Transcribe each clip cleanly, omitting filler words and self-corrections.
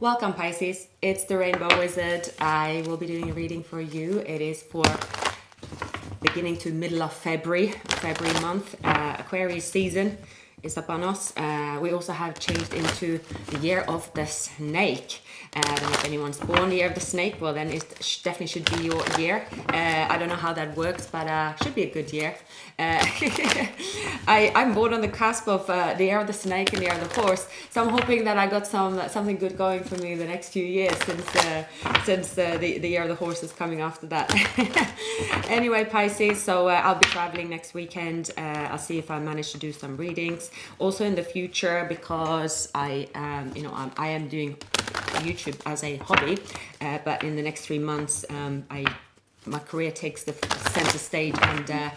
Welcome, Pisces. It's the Rainbow Wizard. I will be doing a reading for you. It is for beginning to middle of February month. Aquarius season is upon us. We also have changed into the year of the snake. I don't know if anyone's born the year of the snake. Well, then it definitely should be your year. I don't know how that works, but should be a good year. I'm born on the cusp of the year of the snake and the year of the horse. So I'm hoping that I got something good going for me the next few years since the year of the horse is coming after that. Anyway, Pisces, so I'll be traveling next weekend. I'll see if I manage to do some readings. Also in the future, because I am doing YouTube as a hobby, but in the next 3 months, my career takes the center stage, and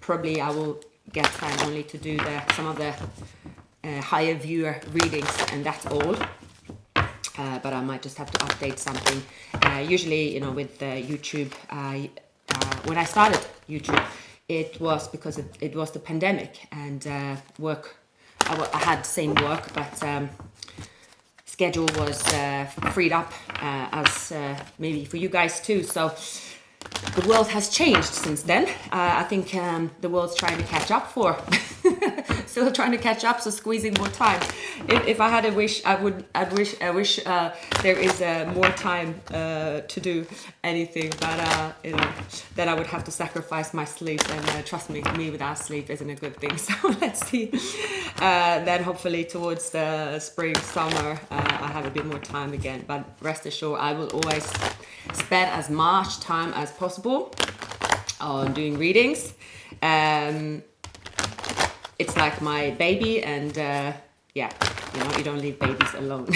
probably I will get time only to do some of the higher viewer readings, and that's all. But I might just have to update something. Usually, with YouTube, when I started YouTube, it was because it was the pandemic, and work. I had the same work, but schedule was freed up, as maybe for you guys too. So the world has changed since then. I think the world's trying to catch up still trying to catch up, so squeezing more time. If I had a wish, I wish there is more time to do anything, but then I would have to sacrifice my sleep, and trust me without sleep isn't a good thing. So let's see. Then hopefully towards the spring, summer, I have a bit more time again. But rest assured, I will always spend as much time as possible on doing readings. It's like my baby, and you don't leave babies alone.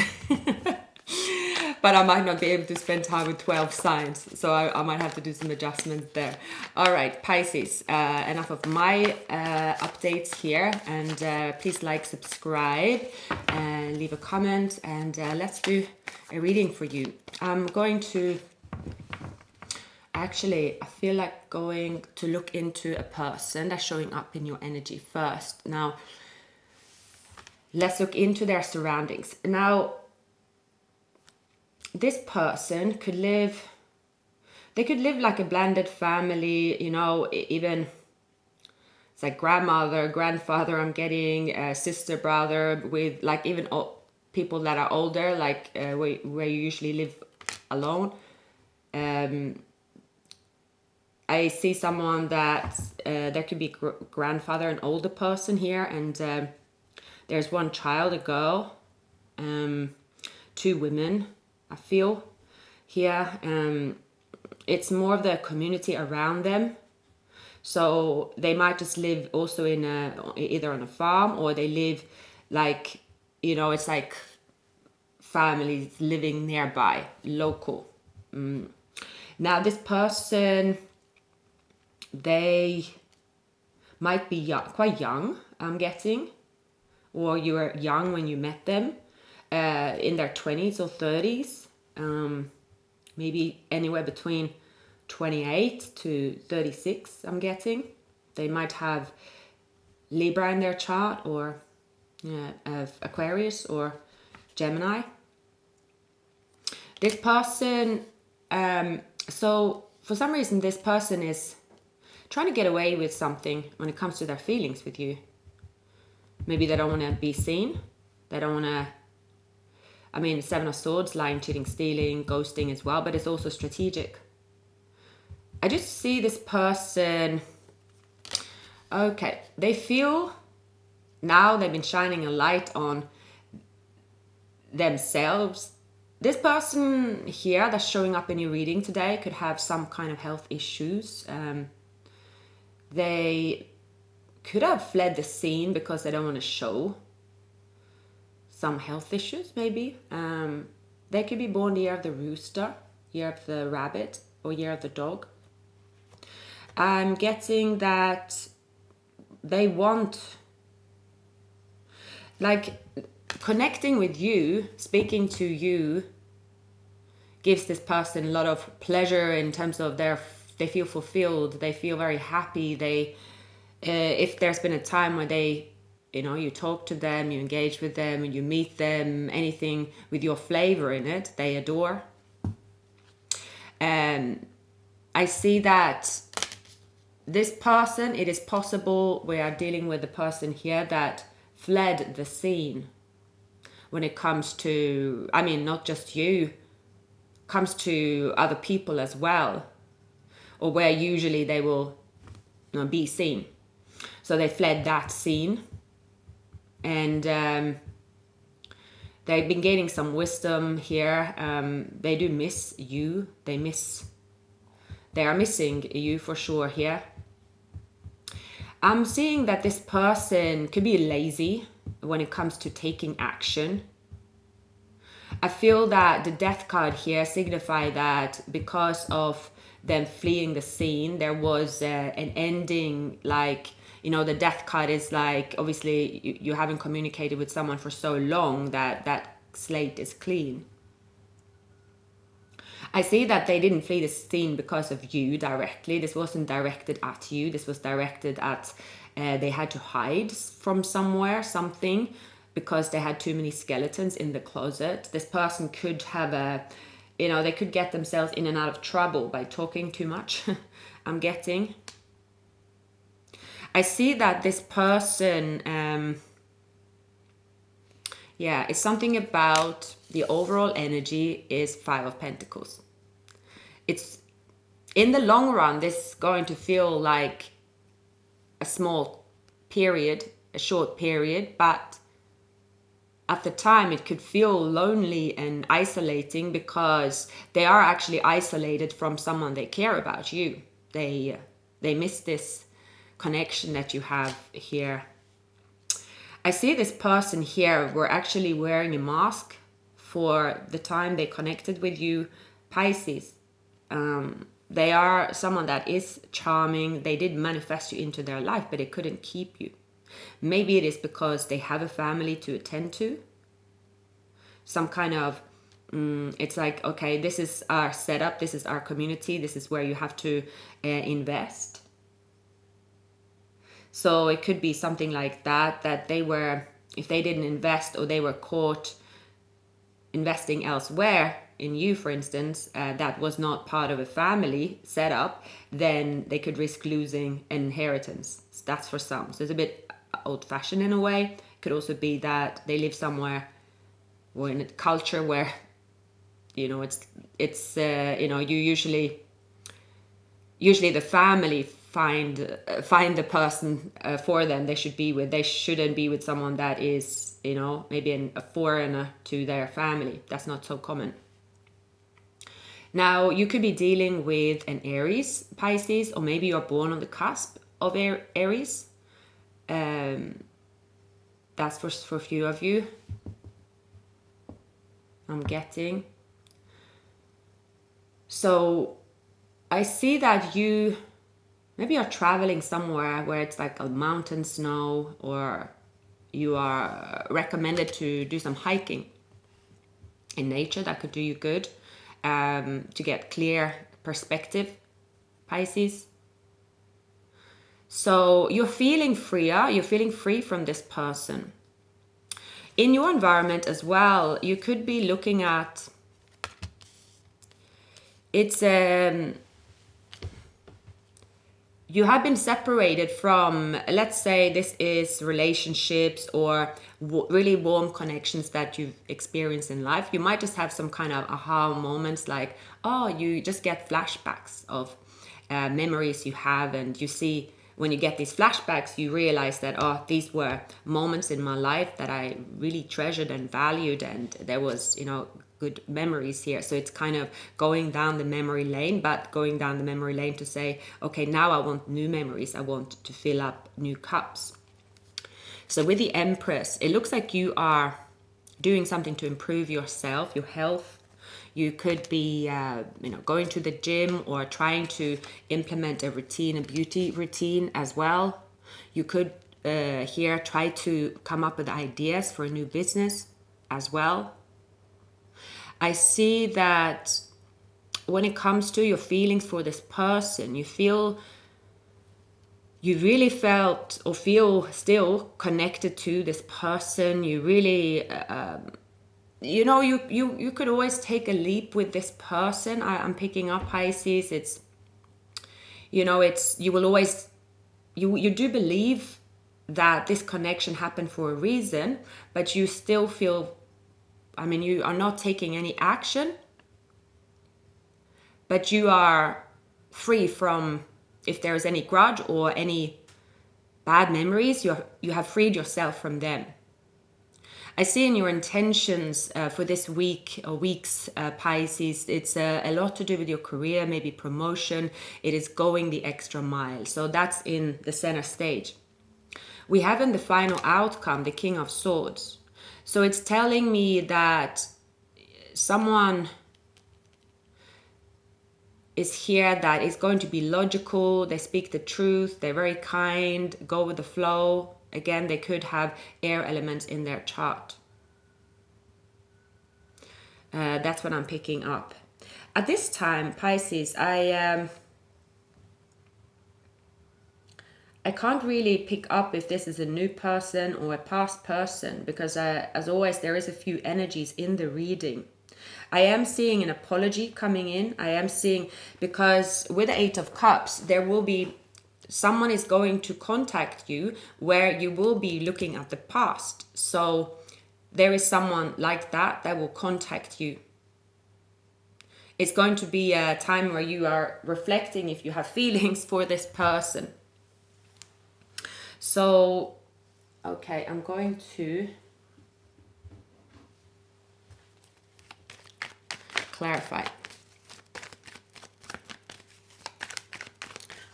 But I might not be able to spend time with 12 signs, so I might have to do some adjustments there. All right, Pisces, enough of my updates here, and please like, subscribe, and leave a comment, and let's do a reading for you. I'm going to Actually, I feel like going to look into a person that's showing up in your energy first. Now, let's look into their surroundings. Now, this person could live like a blended family, even it's like grandmother, grandfather, I'm getting sister, brother, with like even people that are older, like where you usually live alone. I see someone that there could be grandfather, an older person here, and there's one child, a girl, 2 women, I feel here. It's more of the community around them. So they might just live also in either on a farm, or they live like, it's like families living nearby, local. Now this person, they might be quite young, I'm getting, or you were young when you met them, in their 20s or 30s, maybe anywhere between 28 to 36, I'm getting. They might have Libra in their chart, or Aquarius or Gemini. This person, so for some reason this person is trying to get away with something when it comes to their feelings with you. Maybe they don't want to be seen. They don't want to... 7 of Swords, lying, cheating, stealing, ghosting as well, but it's also strategic. I just see this person... Okay, they feel... Now they've been shining a light on themselves. This person here that's showing up in your reading today could have some kind of health issues. They could have fled the scene because they don't want to show some health issues, maybe. They could be born the year of the rooster, year of the rabbit, or year of the dog. I'm getting that they want, like, connecting with you, speaking to you, gives this person a lot of pleasure in terms of they feel fulfilled, they feel very happy. If there's been a time where they you talk to them, you engage with them, and you meet them, anything with your flavor in it, they adore. I see that this person, it is possible we are dealing with a person here that fled the scene when it comes to, I mean, not just you, comes to other people as well, or where usually they will be seen. So they fled that scene, and they've been gaining some wisdom here. They do miss you. They are missing you for sure here. I'm seeing that this person could be lazy when it comes to taking action. I feel that the death card here signify that because of them fleeing the scene, there was an ending, like, the death card is like, obviously you haven't communicated with someone for so long that slate is clean. I see that they didn't flee the scene because of you directly. This wasn't directed at you. This was directed at, they had to hide from somewhere, something, because they had too many skeletons in the closet. This person could have they could get themselves in and out of trouble by talking too much, I'm getting. I see that this person, it's something about the overall energy is 5 of Pentacles. It's, in the long run, this is going to feel like a small period, a short period, but at the time it could feel lonely and isolating because they are actually isolated from someone they care about, you. They miss this connection that you have here. I see this person here were actually wearing a mask for the time they connected with you, Pisces. They are someone that is charming. They did manifest you into their life, but they couldn't keep you. Maybe it is because they have a family to attend to. Some kind of, it's like, okay, this is our setup, this is our community, this is where you have to invest. So it could be something like that they were, if they didn't invest or they were caught investing elsewhere in you, for instance, that was not part of a family setup, then they could risk losing inheritance. That's for some. So it's a bit old-fashioned in a way. It could also be that they live somewhere or in a culture where, you usually the family find the person for them they should be with. They shouldn't be with someone that is, maybe a foreigner to their family. That's not so common. Now, you could be dealing with an Aries, Pisces, or maybe you're born on the cusp of Aries. That's for a few of you, I'm getting. So I see that maybe you're traveling somewhere where it's like a mountain snow, or you are recommended to do some hiking in nature. That could do you good, to get clear perspective, Pisces. So you're feeling freer, you're feeling free from this person. In your environment as well, you could be looking at, it's you have been separated from, let's say this is relationships or really warm connections that you've experienced in life. You might just have some kind of aha moments, like, you just get flashbacks of memories you have, and you see, when you get these flashbacks, you realize that, these were moments in my life that I really treasured and valued, and there was, good memories here. So it's kind of going down the memory lane, but going down the memory lane to say, okay, now I want new memories. I want to fill up new cups. So with the Empress, it looks like you are doing something to improve yourself, your health. You could be, going to the gym or trying to implement a routine, a beauty routine as well. You could here try to come up with ideas for a new business as well. I see that when it comes to your feelings for this person, you feel you really felt or feel still connected to this person. You really, you could always take a leap with this person. I'm picking up, Pisces. It's, you will always, you do believe that this connection happened for a reason, but you still feel, you are not taking any action, but you are free from, if there is any grudge or any bad memories, you have freed yourself from them. I see in your intentions for this week or weeks, Pisces, it's a lot to do with your career, maybe promotion. It is going the extra mile. So that's in the center stage. We have in the final outcome, the King of Swords. So it's telling me that someone is here that is going to be logical. They speak the truth. They're very kind, go with the flow. Again, they could have air elements in their chart. That's what I'm picking up. At this time, Pisces, I can't really pick up if this is a new person or a past person, because as always, there is a few energies in the reading. I am seeing an apology coming in. I am seeing, because with the Eight of Cups, there will be, someone is going to contact you where you will be looking at the past. So there is someone like that will contact you. It's going to be a time where you are reflecting if you have feelings for this person. So, okay, I'm going to clarify.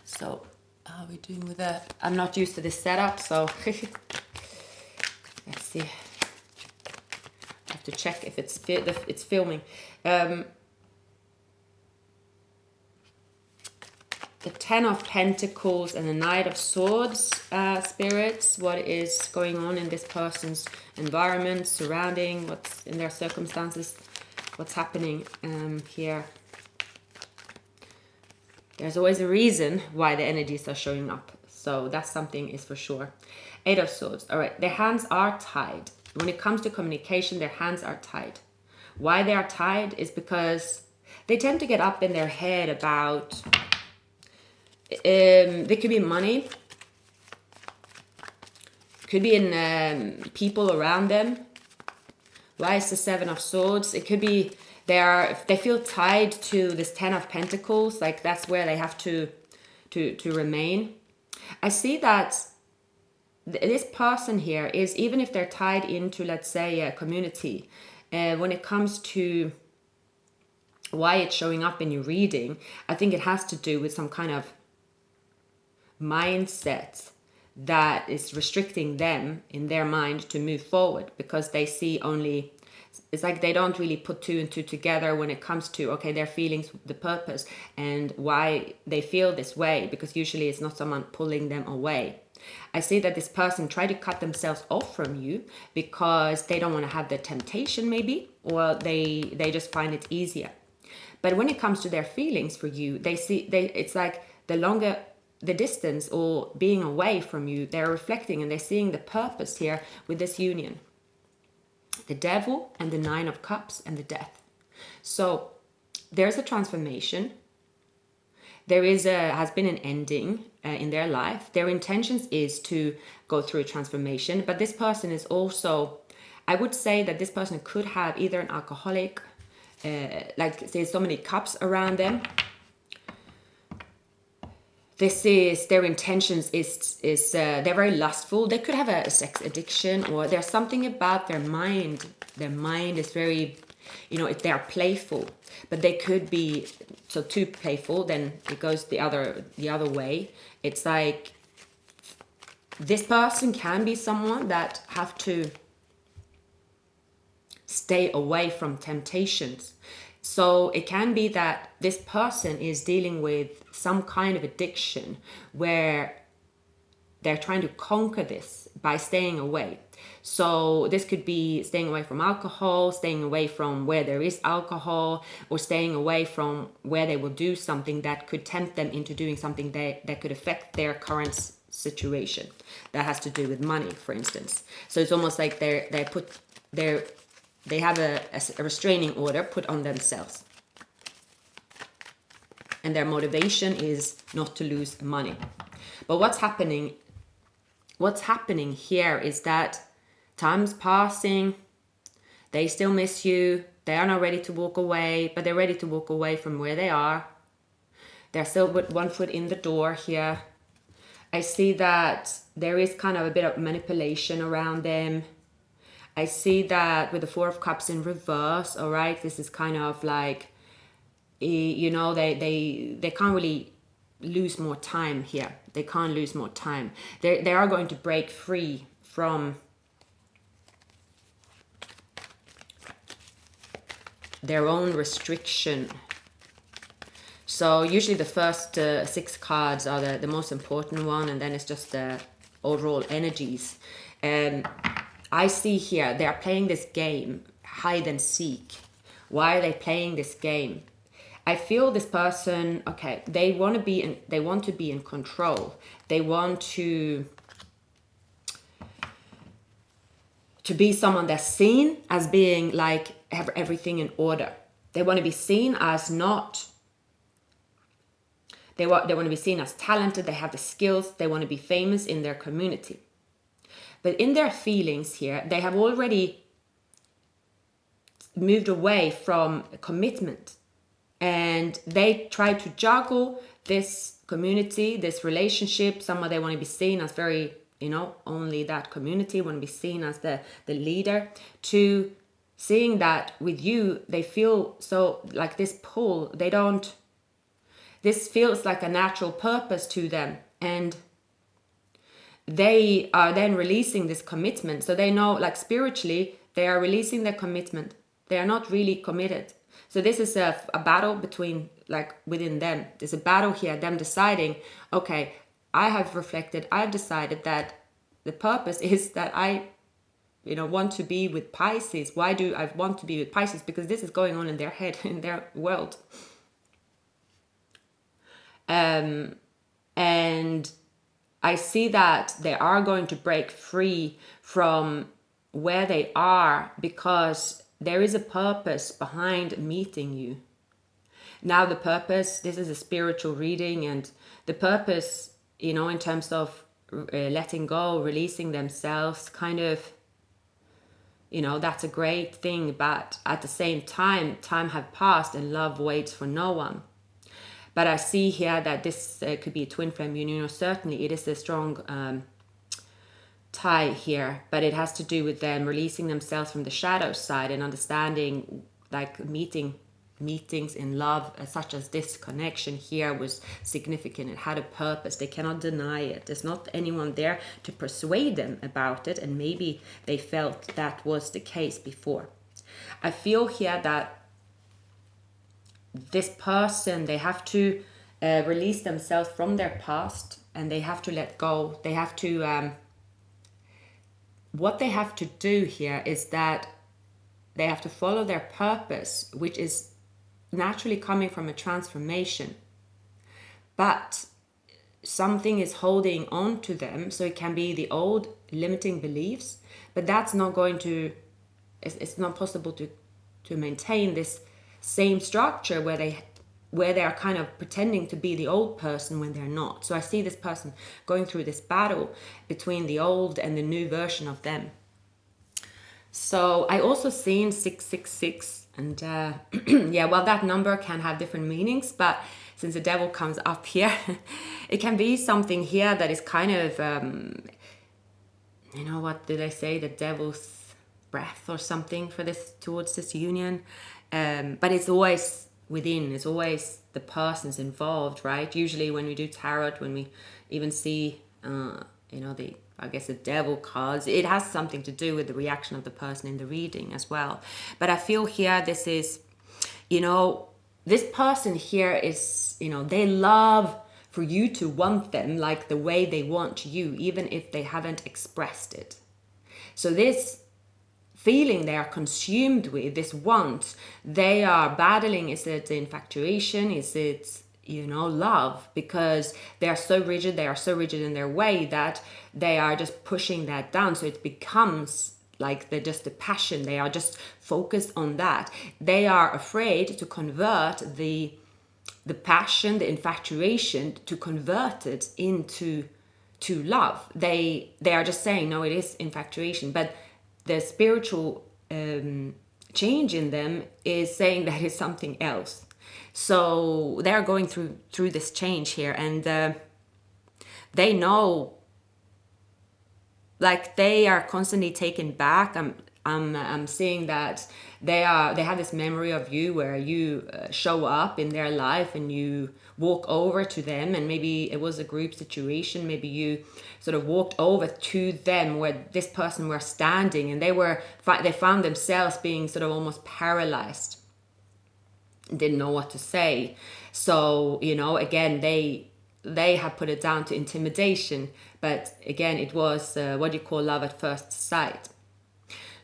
So, how are we doing with that? I'm not used to this setup, so let's see. I have to check if it's filming. The Ten of Pentacles and the Knight of Swords, spirits. What is going on in this person's environment, surrounding, what's in their circumstances, what's happening here. There's always a reason why the energies are showing up. So that's something is for sure. Eight of Swords. All right, their hands are tied. When it comes to communication, their hands are tied. Why they are tied is because they tend to get up in their head about... there could be money, could be in people around them. Why is the Seven of Swords? It could be they feel tied to this Ten of Pentacles, like that's where they have to remain. I see that this person here is, even if they're tied into, let's say, a community, when it comes to why it's showing up in your reading, I think it has to do with some kind of mindset that is restricting them in their mind to move forward, because they see only, it's like they don't really put two and two together when it comes to, okay, their feelings, the purpose, and why they feel this way, because usually it's not someone pulling them away. I see that this person tried to cut themselves off from you because they don't want to have the temptation maybe, or they just find it easier. But when it comes to their feelings for you, it's like the longer the distance or being away from you, they're reflecting and they're seeing the purpose here with this union. The Devil and the Nine of Cups and the Death. So there's a transformation. There has been an ending in their life. Their intentions is to go through a transformation, but this person is also, I would say that this person could have either an alcoholic, like there's so many cups around them. This is, their intentions is they're very lustful. They could have a sex addiction, or there's something about their mind. Their mind is very, if they are playful, but they could be so too playful, then it goes the other way. It's like this person can be someone that have to stay away from temptations. So it can be that this person is dealing with some kind of addiction where they're trying to conquer this by staying away. So this could be staying away from alcohol, staying away from where there is alcohol, or staying away from where they will do something that could tempt them into doing something that could affect their current situation that has to do with money, for instance. So it's almost like they have a restraining order put on themselves, and their motivation is not to lose money. But what's happening here is that time's passing, they still miss you, they are not ready to walk away, but they're ready to walk away from where they are. They're still with one foot in the door here. I see that there is kind of a bit of manipulation around them. I see that with the Four of Cups in reverse, all right, this is kind of like, you know, they can't really lose more time here. They can't lose more time. They are going to break free from their own restriction. So usually the first 6 cards are the most important one, and then it's just the overall energies. I see here they are playing this game, hide and seek. Why are they playing this game? I feel this person, okay, they want to be in control. They want to be someone that's seen as being like have everything in order. They want to be seen as not. They want to be seen as talented. They have the skills. They want to be famous in their community. But in their feelings here, they have already moved away from commitment. And they try to juggle this community, this relationship. Somehow they want to be seen as very, you know, only that community, want to be seen as the leader, to seeing that with you, they feel so like this pull. This feels like a natural purpose to them. And they are then releasing this commitment. So they know, like spiritually, they are releasing their commitment. They are not really committed. So this is a battle between, like within them. There's a battle here, them deciding, okay, I have reflected, I've decided that the purpose is that I, you know, want to be with Pisces. Why do I want to be with Pisces? Because this is going on in their head, in their world. And I see that they are going to break free from where they are, because there is a purpose behind meeting you. Now the purpose, this is a spiritual reading, and the purpose, you know, in terms of letting go, releasing themselves, kind of, you know, that's a great thing. But at the same time have passed and love waits for no one. But I see here that this could be a twin flame union, or certainly it is a strong tie here, but it has to do with them releasing themselves from the shadow side and understanding, like meetings in love, such as this connection here was significant. It had a purpose. They cannot deny it. There's not anyone there to persuade them about it, and maybe they felt that was the case before. I feel here that this person, they have to release themselves from their past, and they have to let go. They have to what they have to do here is that they have to follow their purpose, which is naturally coming from a transformation. But something is holding on to them. So it can be the old limiting beliefs, but that's not going to, it's not possible to maintain this same structure where they are kind of pretending to be the old person when they're not. So I see this person going through this battle between the old and the new version of them. So I also seen 666, and yeah, well, that number can have different meanings, but since the devil comes up here, it can be something here that is kind of, you know, what did I say? The devil's breath or something for this, towards this union. But it's always within, it's always the persons involved, right? Usually when we do tarot, when we even see, you know, I guess the devil cards, it has something to do with the reaction of the person in the reading as well. But I feel here this is, you know, this person here is, you know, they love for you to want them like the way they want you, even if they haven't expressed it. So this feeling they are consumed with, this want, they are battling. Is it infatuation? Is it love, because they are so rigid in their way that they are just pushing that down. So it becomes like they're just the passion. They are just focused on that. They are afraid to convert the passion, the infatuation, to convert it into love. They are just saying, no, it is infatuation, but the spiritual change in them is saying that it's something else. So they're going through this change here, and they know, like, they are constantly taken back. I'm seeing that they have this memory of you where you show up in their life and you walk over to them, and maybe it was a group situation. Maybe you sort of walked over to them where this person were standing, and they found themselves being sort of almost paralyzed, didn't know what to say. So again, they have put it down to intimidation, but again, it was what you call love at first sight.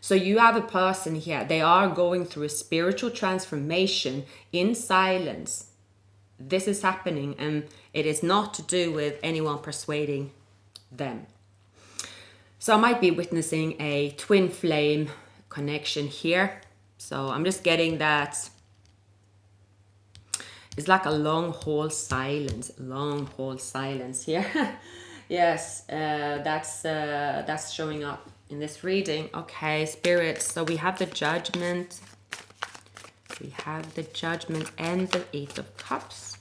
So you have a person here, they are going through a spiritual transformation in silence. This is happening, and it is not to do with anyone persuading them. So I might be witnessing a twin flame connection here. So I'm just getting that it's like a long haul silence here. Yes, that's showing up in this reading. Okay, Spirit. So we have the Judgment. We have the Judgment and the Eight of Cups.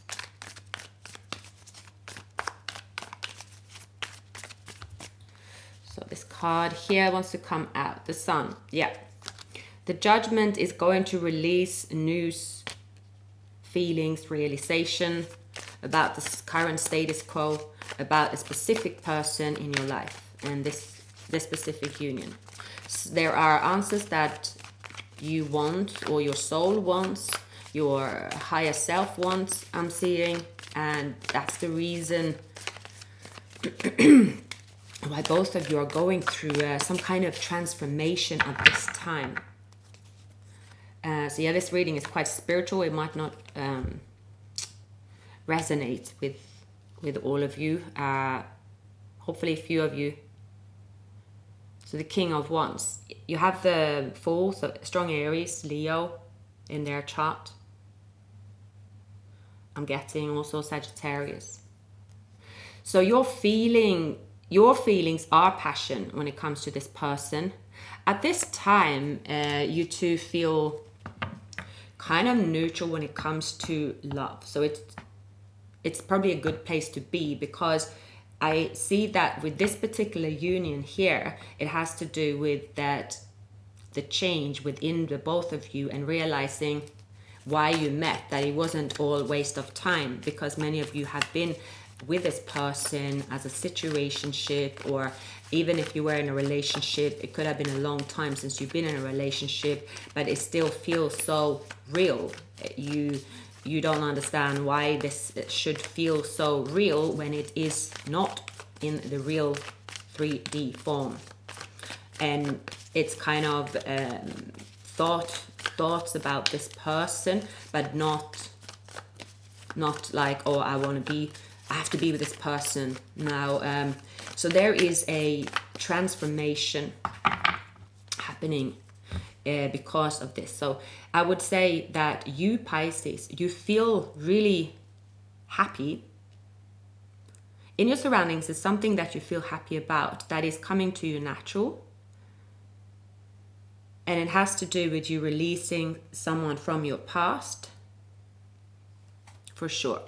So this card here wants to come out. The Sun. Yeah. The Judgment is going to release news, feelings, realization about the current status quo, about a specific person in your life and this specific union. So there are answers that you want, or your soul wants, your higher self wants, I'm seeing, and that's the reason why both of you are going through some kind of transformation at this time. So yeah, this reading is quite spiritual. It might not resonate with all of you. Hopefully a few of you. So the King of Wands. You have the Fool, so strong Aries, Leo in their chart. I'm getting also Sagittarius. So your feelings are passion when it comes to this person. At this time, you two feel kind of neutral when it comes to love. So it's probably a good place to be, because I see that with this particular union here, it has to do with that the change within the both of you, and realizing why you met, that it wasn't all waste of time, because many of you have been with this person as a situationship, or even if you were in a relationship, it could have been a long time since you've been in a relationship, but it still feels so real. You don't understand why this should feel so real when it is not in the real 3D form. And it's kind of thoughts about this person, but not like, oh, I have to be with this person now. So there is a transformation happening because of this. So I would say that you, Pisces, you feel really happy in your surroundings. Is something that you feel happy about, that is coming to you natural, and it has to do with you releasing someone from your past, for sure.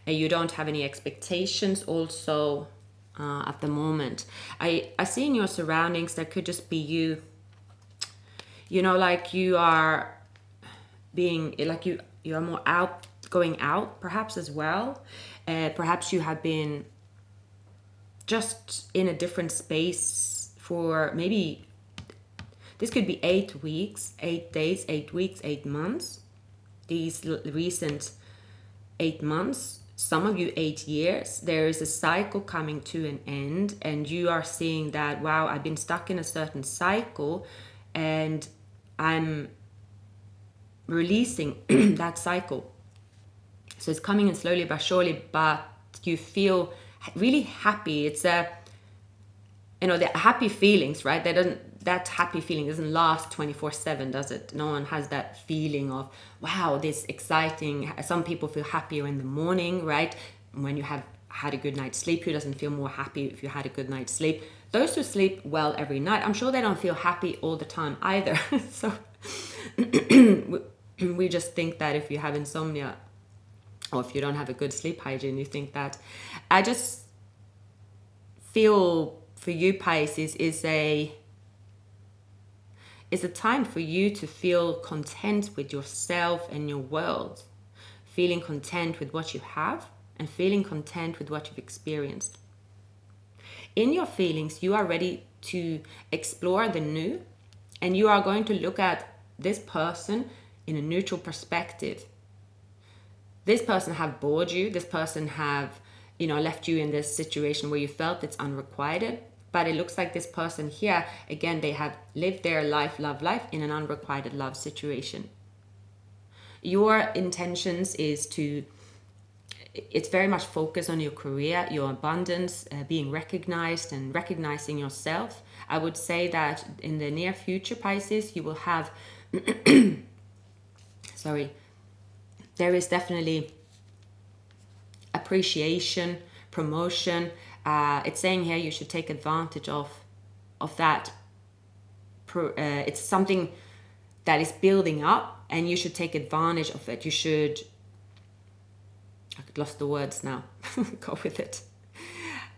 And you don't have any expectations also at the moment. I see in your surroundings that could just be you, like you are being, like you are more going out perhaps as well. Perhaps you have been just in a different space for maybe, this could be 8 weeks, 8 days, 8 weeks, 8 months. These recent 8 months, some of you 8 years. There is a cycle coming to an end, and you are seeing that, wow, I've been stuck in a certain cycle, and I'm releasing that cycle. So it's coming in slowly but surely, but you feel really happy. It's a, the happy feelings, right? That happy feeling doesn't last 24/7, does it? No one has that feeling of, wow, this exciting. Some people feel happier in the morning, right? When you have had a good night's sleep, who doesn't feel more happy if you had a good night's sleep? Those who sleep well every night, I'm sure they don't feel happy all the time either. So we just think that if you have insomnia, or if you don't have a good sleep hygiene, you think that. I just feel for you, Pisces, is a time for you to feel content with yourself and your world, feeling content with what you have and feeling content with what you've experienced. In your feelings, you are ready to explore the new, and you are going to look at this person in a neutral perspective. This person have bored you, this person have, left you in this situation where you felt it's unrequited. But it looks like this person here, again, they have lived their life, love life in an unrequited love situation. Your intentions is it's very much focused on your career, your abundance, being recognized and recognizing yourself. I would say that in the near future, Pisces, you will have, there is definitely appreciation, promotion. It's saying here you should take advantage of that. It's something that is building up, and you should take advantage of it. You should, I lost the words now, go with it.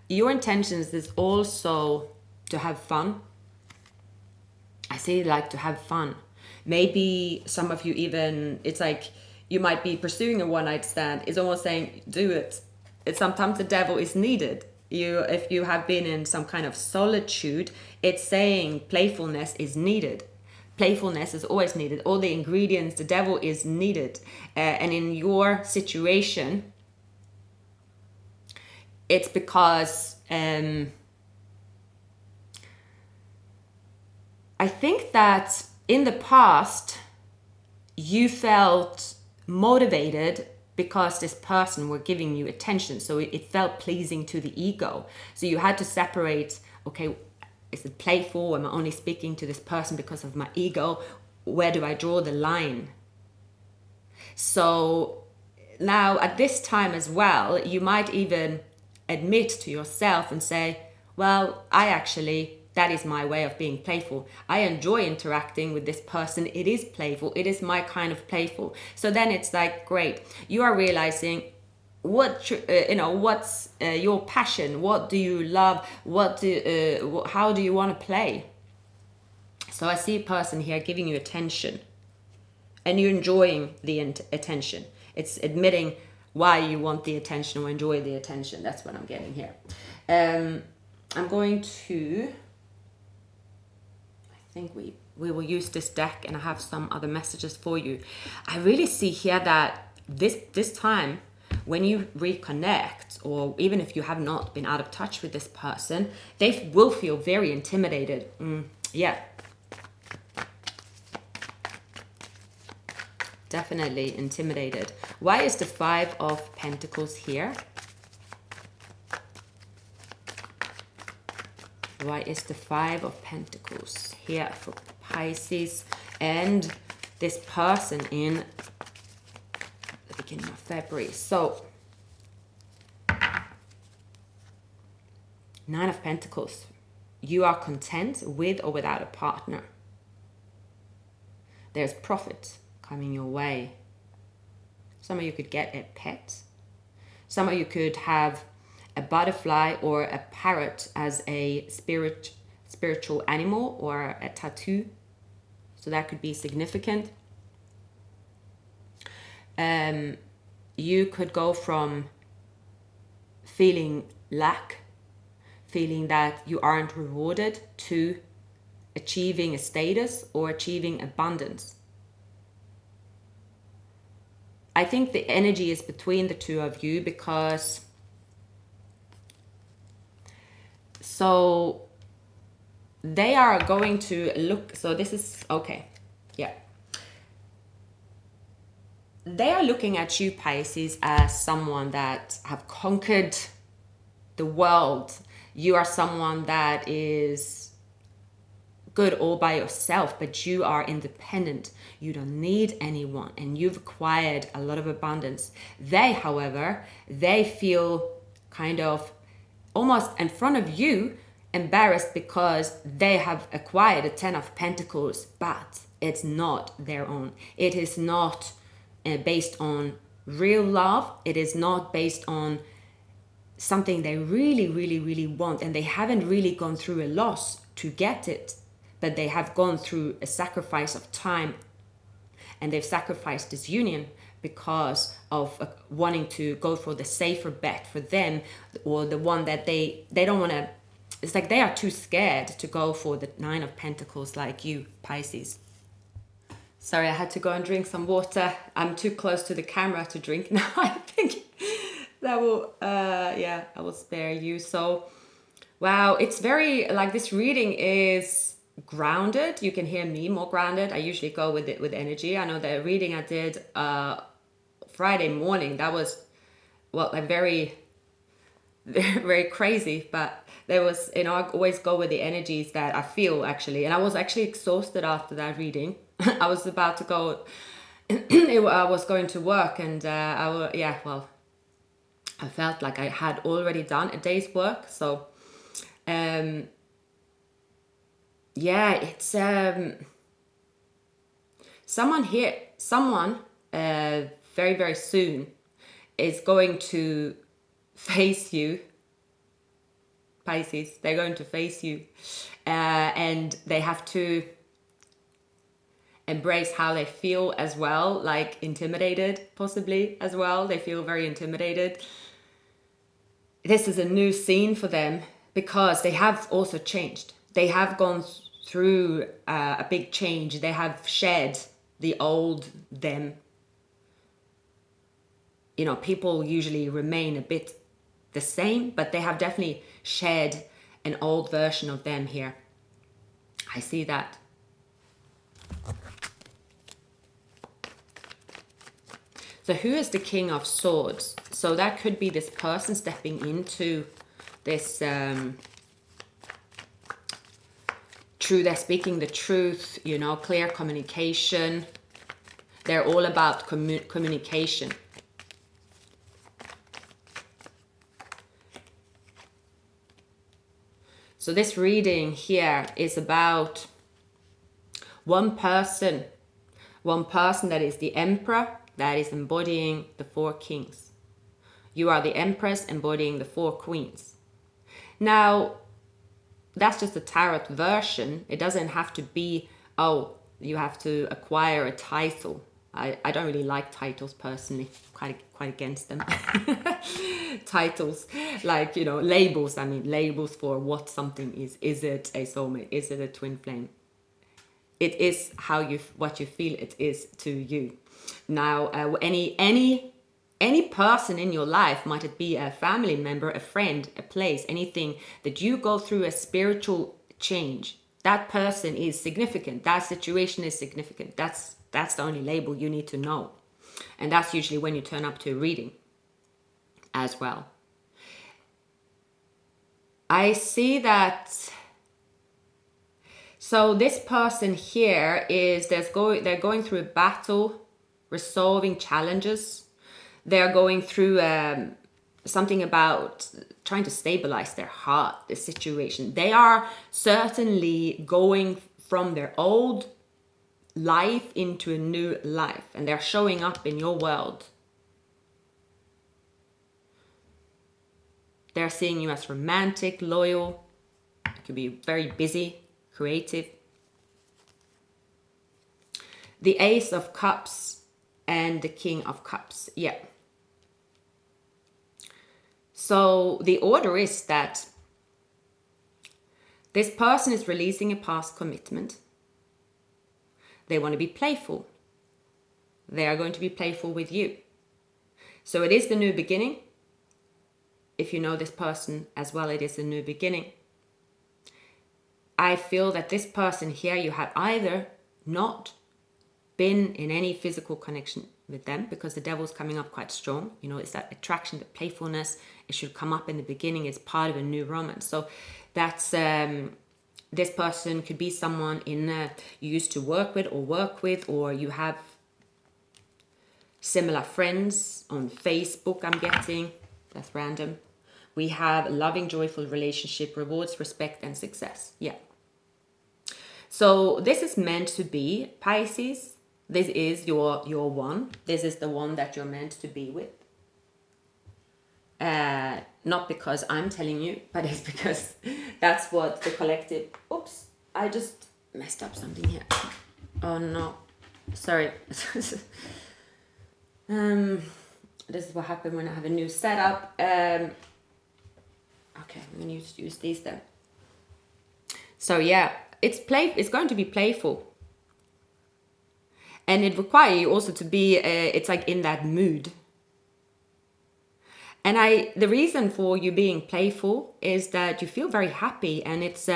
Your intentions is also to have fun. I say like to have fun. Maybe some of you even, it's like you might be pursuing a one-night stand. It's almost saying, do it. It's sometimes the devil is needed. If you have been in some kind of solitude, it's saying playfulness is needed. Playfulness is always needed. All the ingredients, the devil is needed. And in your situation, it's because I think that in the past, you felt motivated because this person were giving you attention. So it felt pleasing to the ego. So you had to separate, okay, is it playful? Am I only speaking to this person because of my ego? Where do I draw the line? So now at this time as well, you might even admit to yourself and say, well, that is my way of being playful. I enjoy interacting with this person. It is playful. It is my kind of playful. So then it's like, great. You are realizing what's your passion. What do you love? How do you want to play? So I see a person here giving you attention, and you're enjoying the attention. It's admitting why you want the attention or enjoy the attention. That's what I'm getting here. I'm going to, I think we will use this deck, and I have some other messages for you. I really see here that this time when you reconnect, or even if you have not been out of touch with this person, they will feel very intimidated. Yeah. Definitely intimidated. Why is the 5 of Pentacles here? Why is the 5 of Pentacles here for Pisces and this person in the beginning of February? So, 9 of Pentacles. You are content with or without a partner. There's profit coming your way. Some of you could get a pet. Some of you could have a butterfly or a parrot as a spiritual animal or a tattoo. So that could be significant. You could go from feeling lack, feeling that you aren't rewarded, to achieving a status or achieving abundance. I think the energy is between the two of you, because so they are going to look, so this is, okay, yeah. they are looking at you, Pisces, as someone that have conquered the world. You are someone that is good all by yourself, but you are independent. You don't need anyone, and you've acquired a lot of abundance. They, however, they feel kind of almost in front of you embarrassed because they have acquired a 10 of Pentacles, but it's not their own. It is not based on real love. It is not based on something they really, really, really want, and they haven't really gone through a loss to get it, but they have gone through a sacrifice of time, and they've sacrificed this union because of wanting to go for the safer bet for them, or the one that they don't want to. It's like they are too scared to go for the 9 of Pentacles, like you, Pisces. Sorry, I had to go and drink some water. I'm too close to the camera to drink now. I think that will, I will spare you. So, wow, it's very, like, this reading is grounded. You can hear me more grounded. I usually go with it with energy. I know the reading I did Friday morning, that was, well, like very, very crazy, but there was, I always go with the energies that I feel, actually. And I was actually exhausted after that reading. I was about to go, I was going to work, and I felt like I had already done a day's work. So, it's someone very, very soon is going to face you, Pisces. They're going to face you, and they have to embrace how they feel as well, like intimidated possibly as well. They feel very intimidated. This is a new scene for them because they have also changed. They have gone through a big change. They have shed the old them. People usually remain a bit the same, but they have definitely shed an old version of them here. I see that. So who is the King of Swords? So that could be this person stepping into this they're speaking the truth, clear communication. They're all about communication. So this reading here is about one person that is the Emperor, that is embodying the 4 kings. You are the Empress embodying the 4 queens. Now, that's just a tarot version. It doesn't have to be, you have to acquire a title. I don't really like titles personally. Quite against them. Titles, like, labels. I mean, labels for what something is. Is it a soulmate? Is it a twin flame? It is what you feel it is to you. Now, any person in your life, might it be a family member, a friend, a place, anything that you go through a spiritual change, that person is significant. That situation is significant. That's the only label you need to know. And that's usually when you turn up to a reading as well. I see that. So this person here they're going through a battle, resolving challenges. They're going through something about trying to stabilize their heart, the situation. They are certainly going from their old life into a new life, and they're showing up in your world. They're seeing you as romantic, loyal. You could be very busy, creative. The Ace of Cups and the King of Cups. Yeah. So the order is that this person is releasing a past commitment. They want to be playful. They are going to be playful with you. So it is the new beginning. If you know this person as well, it is a new beginning. I feel that this person here, you have either not been in any physical connection with them, because the devil's coming up quite strong. You know, it's that attraction, the playfulness. It should come up in the beginning. It's part of a new romance. So that's this person could be someone you used to work with, or you have similar friends on Facebook, I'm getting. That's random. We have a loving, joyful relationship, rewards, respect, and success. Yeah. So this is meant to be, Pisces. This is your one. This is the one that you're meant to be with. Not because I'm telling you, but it's because that's what the collective... Oops, I just messed up something here. Oh no, sorry. This is what happened when I have a new setup. Okay, I'm going to use these then. So yeah, it's going to be playful. And it requires you also to be, it's like in that mood. And the reason for you being playful is that you feel very happy, and it's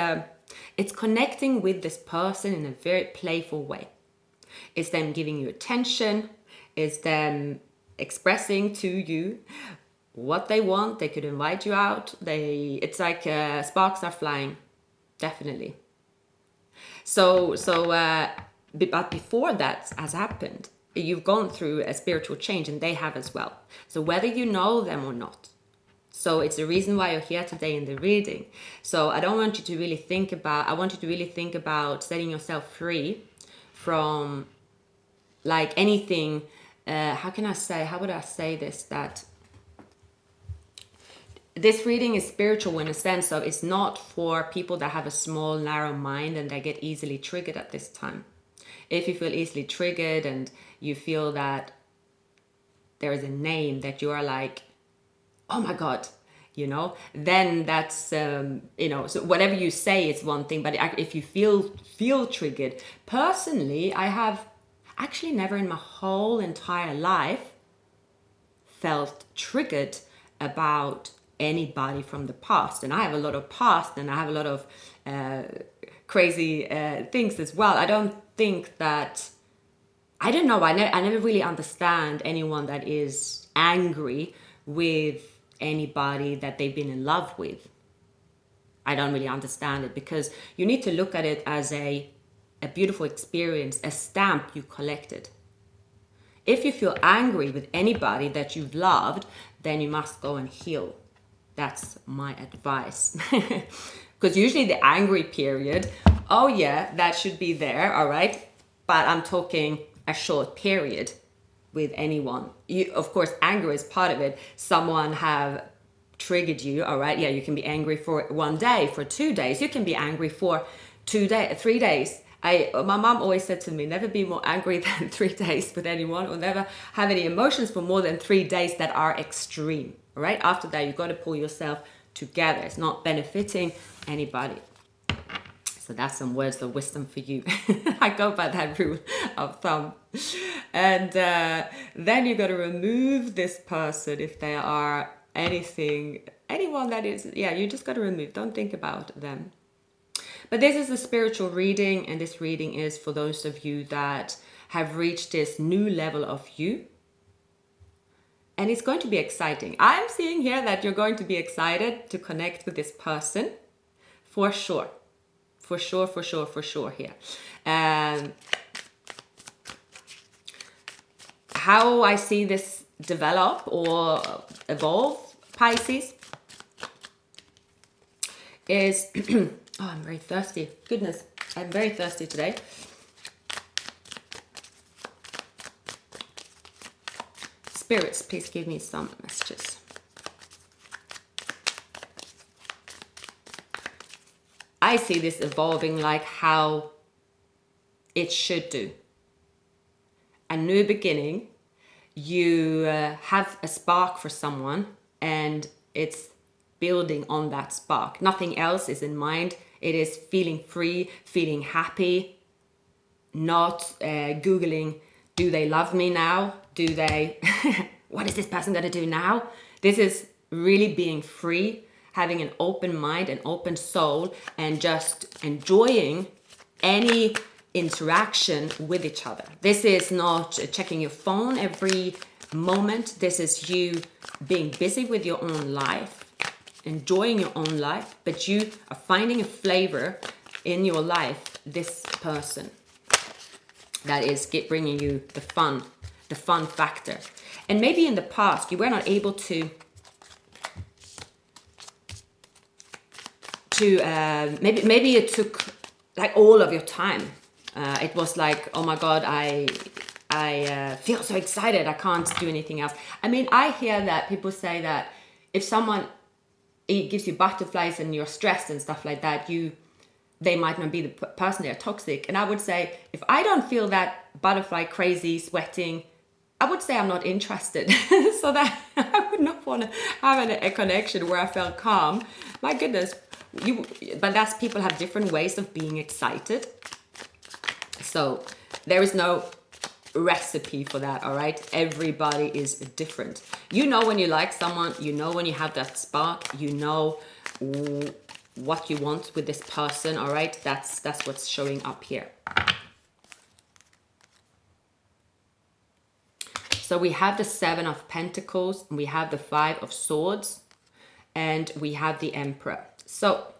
connecting with this person in a very playful way. It's them giving you attention. It's them expressing to you what they want. They could invite you out. It's like sparks are flying, definitely. But before that has happened, you've gone through a spiritual change, and they have as well. So whether you know them or not. So it's the reason why you're here today in the reading. So I want you to really think about setting yourself free from like anything. How would I say this? That this reading is spiritual in a sense of it's not for people that have a small, narrow mind and they get easily triggered at this time. If you feel easily triggered and you feel that there is a name that you are like, oh my God, you know, then that's, you know, so whatever you say is one thing, but if you feel triggered, personally, I have actually never in my whole entire life felt triggered about anybody from the past. And I have a lot of past, and I have a lot of crazy things as well. I don't think that, I don't know, I never really understand anyone that is angry with anybody that they've been in love with. I don't really understand it, because you need to look at it as a beautiful experience, a stamp you collected. If you feel angry with anybody that you've loved, then you must go and heal. That's my advice. Because usually the angry period, oh yeah, that should be there, all right? But I'm talking a short period with anyone. Of course, anger is part of it. Someone have triggered you, all right? Yeah, you can be angry for 1 day, for 2 days. You can be angry for 3 days. My mom always said to me, never be more angry than 3 days with anyone, or never have any emotions for more than 3 days that are extreme, all right? After that, you got to pull yourself together. It's not benefiting anybody. So that's some words of wisdom for you. I go by that rule of thumb. And then you got to remove this person if they are anyone that is, yeah, you just got to remove. Don't think about them. But this is a spiritual reading, and this reading is for those of you that have reached this new level of you. And it's going to be exciting. I'm seeing here that you're going to be excited to connect with this person for sure. For sure here. How I see this develop or evolve, Pisces, is... Oh, I'm very thirsty. Goodness, I'm very thirsty today. Spirits, please give me some messages. I see this evolving like how it should do. A new beginning. You have a spark for someone, and it's building on that spark. Nothing else is in mind. It is feeling free, feeling happy, not Googling, do they love me now? Do they, what is this person going to do now? This is really being free, having an open mind, an open soul, and just enjoying any interaction with each other. This is not checking your phone every moment. This is you being busy with your own life, enjoying your own life, but you are finding a flavor in your life, this person that is bringing you the fun factor. And maybe in the past you were not able to maybe it took like all of your time. It was like, oh my God, I feel so excited, I can't do anything else. I mean, I hear that people say that if someone, it gives you butterflies and you're stressed and stuff like that, they might not be the person, they're toxic. And I would say, if I don't feel that butterfly, crazy, sweating, I would say I'm not interested. So that I would not want to have a connection where I felt calm. My goodness. But that's, people have different ways of being excited. So there is no recipe for that, all right? Everybody is different. You know when you like someone, you know when you have that spark, you know what you want with this person, all right? That's what's showing up here. So we have the 7 of Pentacles, we have the 5 of Swords, and we have the Emperor. So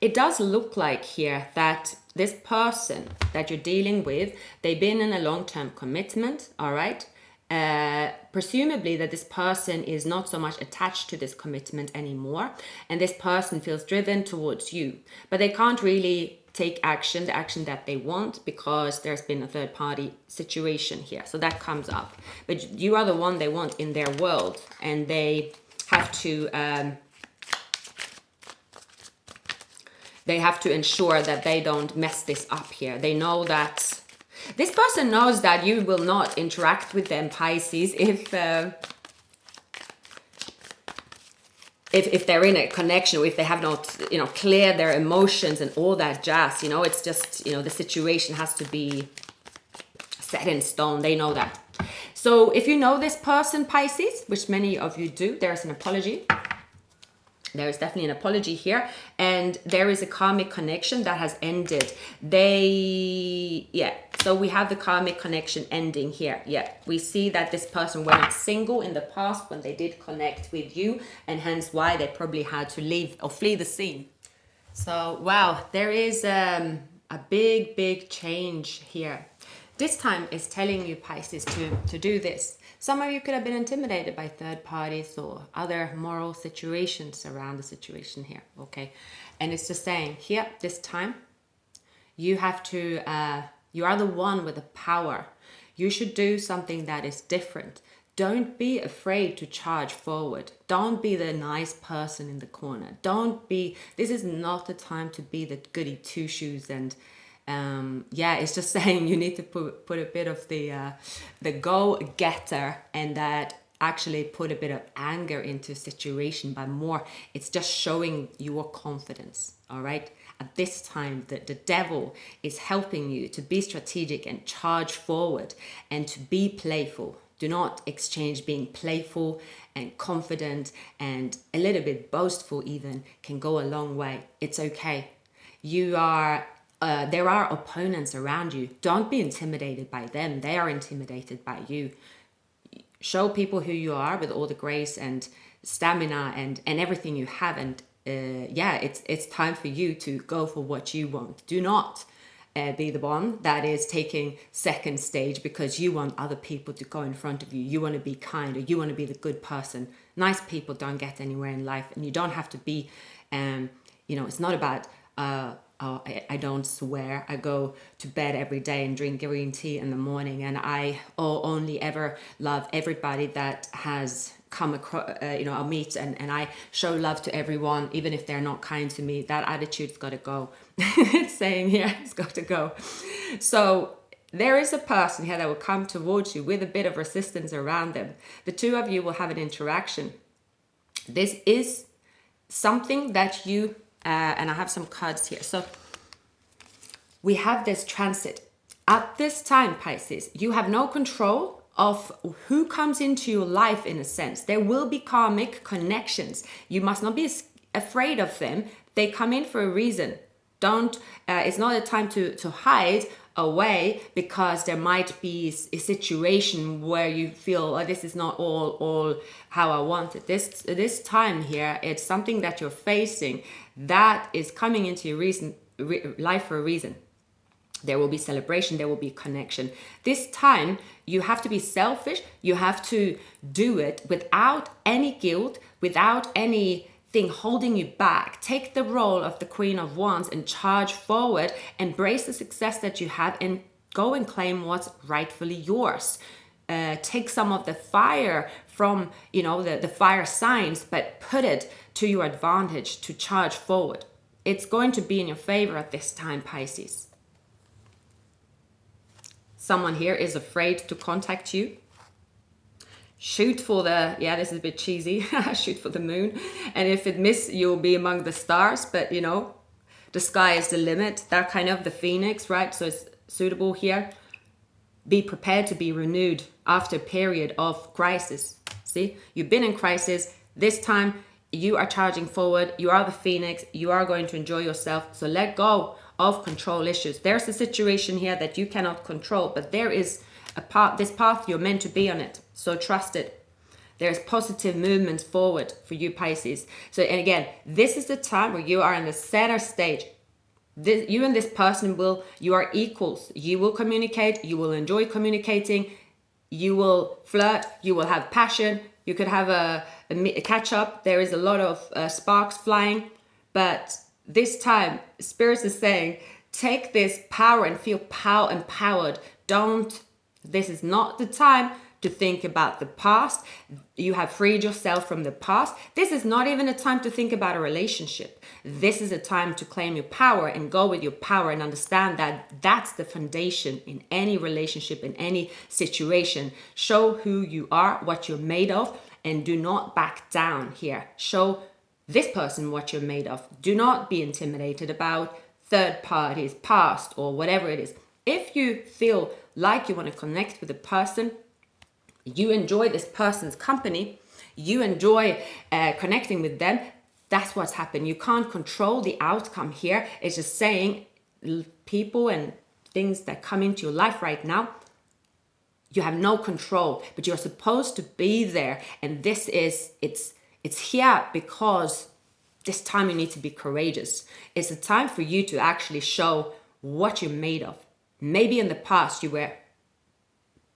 it does look like here that this person that you're dealing with, they've been in a long-term commitment, all right? Presumably that this person is not so much attached to this commitment anymore, and this person feels driven towards you, but they can't really take action, the action that they want, because there's been a third party situation here. So that comes up, but you are the one they want in their world, and they have to ensure that they don't mess this up here. They know that this person knows that you will not interact with them, Pisces, if they're in a connection, or if they have not, cleared their emotions and all that jazz. It's just, the situation has to be set in stone. They know that. So if you know this person, Pisces, which many of you do, there's an apology. There is definitely an apology here, and there is a karmic connection that has ended. So we have the karmic connection ending here. Yeah, we see that this person were not single in the past when they did connect with you, and hence why they probably had to leave or flee the scene. So, wow, there is a big change here. This time is telling you, Pisces, to do this. Some of you could have been intimidated by third parties or other moral situations around the situation here, okay? And it's just saying here, this time, you have to, you are the one with the power. You should do something that is different. Don't be afraid to charge forward. Don't be the nice person in the corner. This is not the time to be the goody two-shoes and it's just saying you need to put a bit of the go-getter, and that actually put a bit of anger into a situation, but more it's just showing your confidence, all right? At this time, the devil is helping you to be strategic and charge forward and to be playful. Do not exchange being playful and confident and a little bit boastful even can go a long way. It's okay. There are opponents around you. Don't be intimidated by them. They are intimidated by you. Show people who you are with all the grace and stamina and everything you have. And it's time for you to go for what you want. Do not be the one that is taking second stage because you want other people to go in front of you. You want to be kind, or you want to be the good person. Nice people don't get anywhere in life, and you don't have to be, it's not about... I don't swear. I go to bed every day and drink green tea in the morning, and I only ever love everybody that has come across, I meet, and I show love to everyone, even if they're not kind to me. That attitude's got to go. It's saying here, it's got to go. So there is a person here that will come towards you with a bit of resistance around them. The two of you will have an interaction. This is something that you... and I have some cards here. So we have this transit. At this time, Pisces, you have no control of who comes into your life in a sense. There will be karmic connections. You must not be afraid of them. They come in for a reason. Don't. It's not a time to hide away because there might be a situation where you feel, oh, this is not all how I want it. This time here, it's something that you're facing that is coming into your life for a reason. There will be celebration, there will be connection. This time, you have to be selfish. You have to do it without any guilt, without anything holding you back. Take the role of the Queen of Wands and charge forward. Embrace the success that you have and go and claim what's rightfully yours. Take some of the fire from, the fire signs, but put it to your advantage to charge forward. It's going to be in your favor at this time, Pisces. Someone here is afraid to contact you. Shoot for this is a bit cheesy, shoot for the moon. And if it misses, you'll be among the stars, but the sky is the limit. That kind of the phoenix, right? So it's suitable here. Be prepared to be renewed after a period of crisis. See, you've been in crisis. This time you are charging forward. You are the phoenix. You are going to enjoy yourself. So let go of control issues. There's a situation here that you cannot control, but there is this path you're meant to be on it. So trust it. There's positive movements forward for you, Pisces. So, and again, this is the time where you are in the center stage. You and this person you are equals. You will communicate. You will enjoy communicating. You will flirt. You will have passion. You could have a catch up. There is a lot of sparks flying, but this time, Spirit is saying, take this power and feel empowered. This is not the time to think about the past. You have freed yourself from the past. This is not even a time to think about a relationship. This is a time to claim your power and go with your power and understand that that's the foundation in any relationship, in any situation. Show who you are, what you're made of, and do not back down here. Show this person what you're made of. Do not be intimidated about third parties, past, or whatever it is. If you feel like you want to connect with a person, you enjoy this person's company, you enjoy connecting with them, that's what's happened. You can't control the outcome here. It's just saying people and things that come into your life right now, you have no control, but you're supposed to be there. And it's here because this time you need to be courageous. It's a time for you to actually show what you're made of. Maybe in the past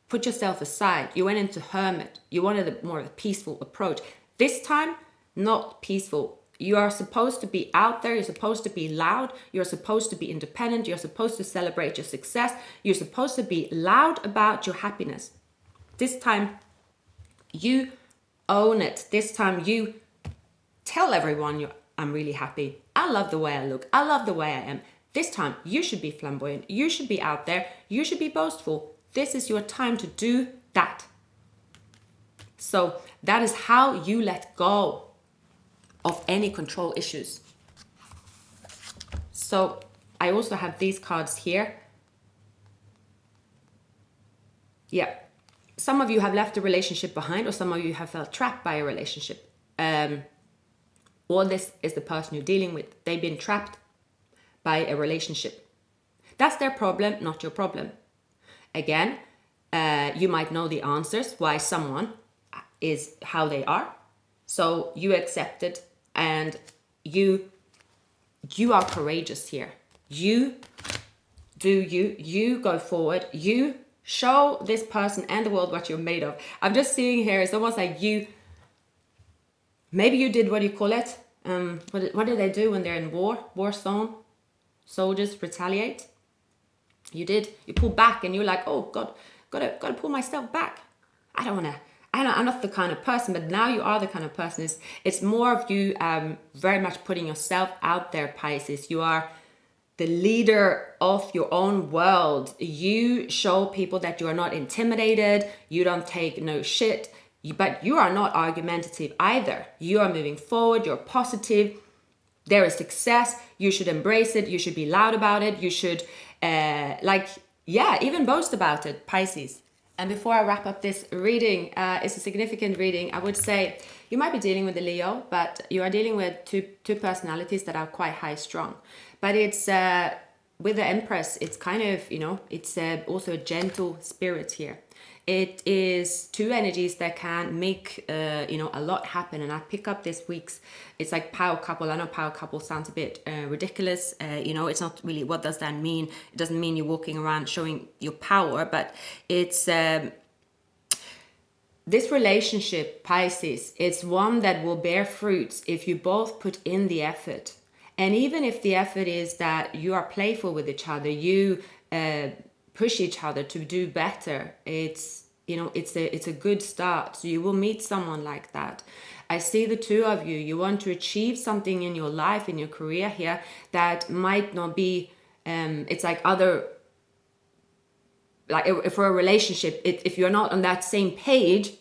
put yourself aside. You went into hermit. You wanted a more peaceful approach. This time, not peaceful. You are supposed to be out there. You're supposed to be loud. You're supposed to be independent. You're supposed to celebrate your success. You're supposed to be loud about your happiness. This time, you own it. This time you tell everyone I'm really happy. I love the way I look. I love the way I am. This time you should be flamboyant. You should be out there. You should be boastful. This is your time to do that. So that is how you let go of any control issues. So I also have these cards here. Yeah. Some of you have left a relationship behind, or some of you have felt trapped by a relationship. Or this is the person you're dealing with. They've been trapped by a relationship. That's their problem, not your problem. Again, you might know the answers why someone is how they are. So you accept it and you are courageous here. You go forward. You show this person and the world what you're made of. I'm just seeing here, it's almost like maybe you did, what do you call it? What do they do when they're in war zone? Soldiers retaliate. You pull back and you're like, oh God, gotta pull myself back. I'm not the kind of person, but now you are the kind of person. It's more of you very much putting yourself out there, Pisces. You are the leader of your own world. You show people that you are not intimidated. You don't take no shit, but you are not argumentative either. You are moving forward. You're positive. There is success. You should embrace it. You should be loud about it. You should even boast about it, Pisces. And before I wrap up this reading, it's a significant reading. I would say you might be dealing with a Leo, but you are dealing with two personalities that are quite high strung. But it's with the Empress, it's kind of, you know, it's also a gentle spirit here. It is two energies that can make, you know, a lot happen. And I pick up this week's, it's like power couple. I know power couple sounds a bit ridiculous. You know, it's not really, what does that mean? It doesn't mean you're walking around showing your power, but it's, this relationship, Pisces, it's one that will bear fruits if you both put in the effort. And even if the effort is that you are playful with each other, you push each other to do better, it's, you know, it's a good start. So you will meet someone like that. I see the two of you, you want to achieve something in your life, in your career here, that might not be, it's like other, like for a relationship, if you're not on that same page,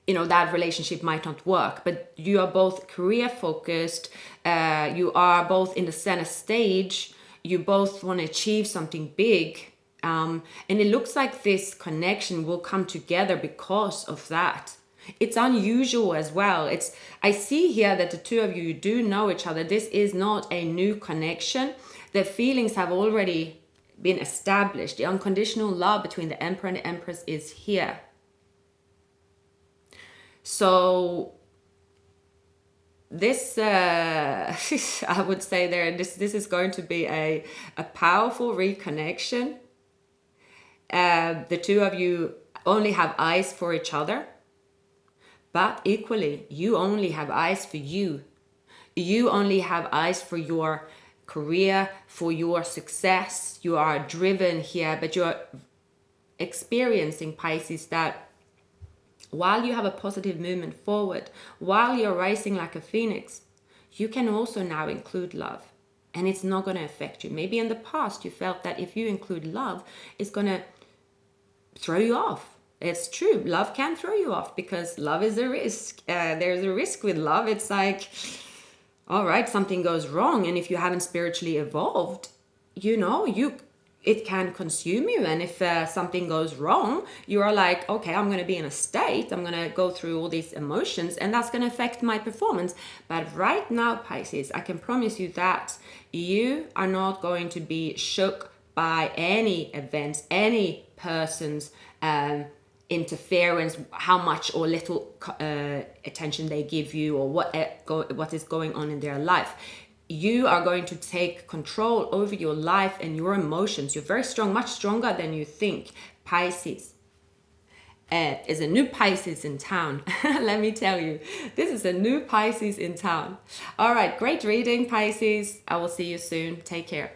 you know, that relationship might not work. But you are both career focused, you are both in the center stage, you both want to achieve something big, and it looks like this connection will come together because of that. It's unusual as well. It's, I see here that the two of you do know each other. This is not a new connection. The feelings have already been established. The unconditional love between the Emperor and the Empress is here. So this, I would say this is going to be a powerful reconnection. The two of you only have eyes for each other, but equally, you only have eyes for you. You only have eyes for your career, for your success. You are driven here, but you're experiencing, Pisces, that while you have a positive movement forward, while you're rising like a phoenix, you can also now include love. And it's not going to affect you. Maybe in the past you felt that if you include love, it's going to throw you off. It's true. Love can throw you off because love is a risk. There's a risk with love. It's like, all right, something goes wrong. And if you haven't spiritually evolved, you know, it can consume you. And if something goes wrong, you are like, okay, I'm going to be in a state, I'm going to go through all these emotions, and that's going to affect my performance. But right now, Pisces, I can promise you that you are not going to be shook by any events, any person's interference, how much or little attention they give you, or what is going on in their life. You are going to take control over your life and your emotions. You're very strong, much stronger than you think. Pisces is a new Pisces in town. Let me tell you, this is a new Pisces in town. All right, great reading, Pisces. I will see you soon. Take care.